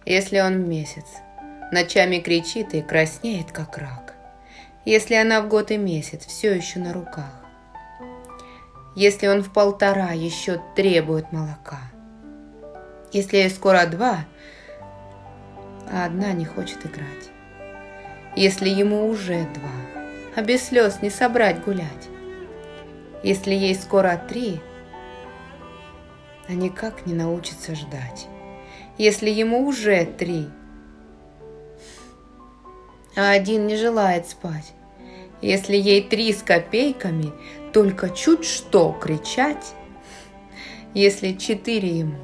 Если он месяц, ночами кричит и краснеет, как рак. Если она в год и месяц все еще на руках. Если он в 1,5 еще требует молока. Если ей скоро 2, а одна не хочет играть. Если ему уже 2, а без слез не собрать гулять. Если ей скоро 3, а никак не научится ждать. Если ему уже 3, а 1 не желает спать. Если ей 3 с копейками, только чуть что кричать. Если 4 ему,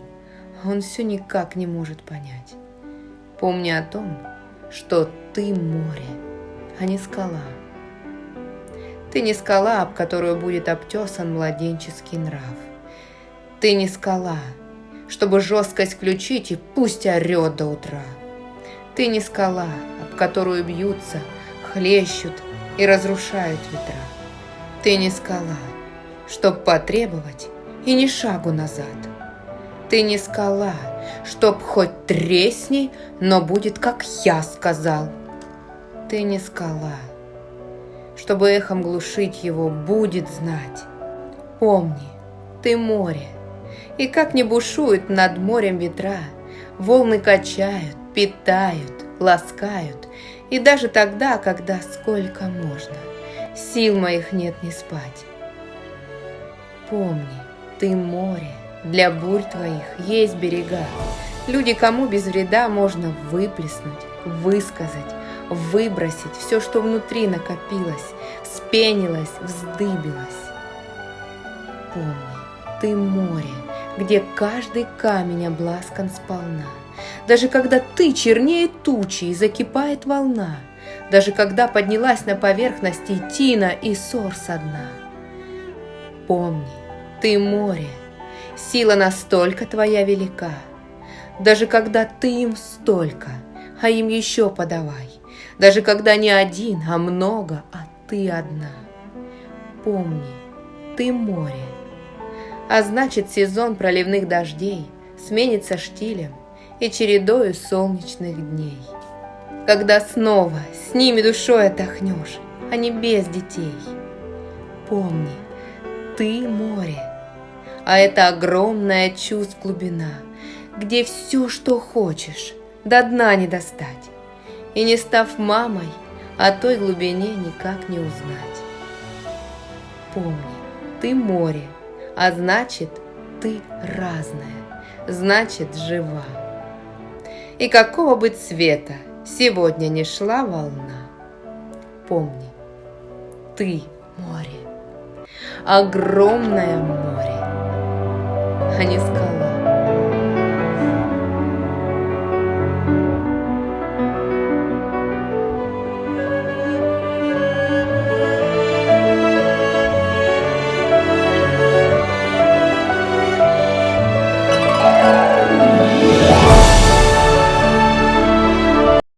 он все никак не может понять. Помни о том, что ты море, а не скала. Ты не скала, об которую будет обтесан младенческий нрав. Ты не скала, чтобы жесткость включить и пусть орет до утра. Ты не скала, об которую бьются, хлещут и разрушают ветра. Ты не скала, чтоб потребовать и ни шагу назад. Ты не скала, чтоб хоть тресни, но будет, как я сказал. Ты не скала, чтобы эхом глушить его будет знать. Помни, ты море, и как не бушуют над морем ветра, волны качают, питают, ласкают, и даже тогда, когда сколько можно, сил моих нет не спать. Помни, ты море, для бурь твоих есть берега. Люди, кому без вреда можно выплеснуть, высказать, выбросить все, что внутри накопилось, вспенилось, вздыбилось. Помни, ты море, где каждый камень обласкан сполна. Даже когда ты чернее тучи и закипает волна, даже когда поднялась на поверхности тина и сор со дна. Помни, ты море, сила настолько твоя велика, даже когда ты им столько, а им еще подавай, даже когда не один, а много, а ты одна. Помни, ты море, а значит сезон проливных дождей сменится штилем и чередою солнечных дней. Когда снова с ними душой отдохнешь, а не без детей. Помни, ты море, а это огромная чувств глубина, где все, что хочешь, до дна не достать. И не став мамой, о той глубине никак не узнать. Помни, ты море, а значит, ты разная, значит, жива. И какого бы цвета сегодня не шла волна, помни, ты море, огромное море, а не скала.